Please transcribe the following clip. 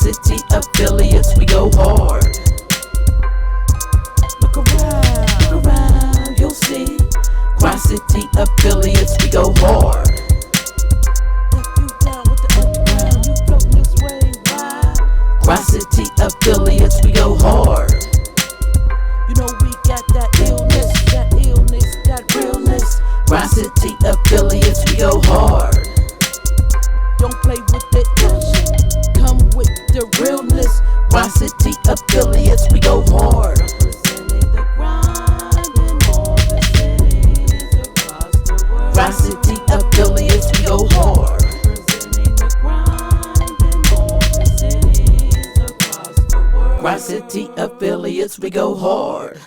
City affiliates, we go hard. Look around, you'll see. Grind City affiliates, we go hard. Grind City affiliates, we go hard. You know we got that illness, that realness. Grind City affiliates, we go hard. Don't play with the ill shit, come with the realness. Grind City affiliates, we go hard. Representing the grind in all the cities across the world. Grind City affiliates, we go hard. Representing the grind in all the cities across the world. Grind City affiliates, we go hard.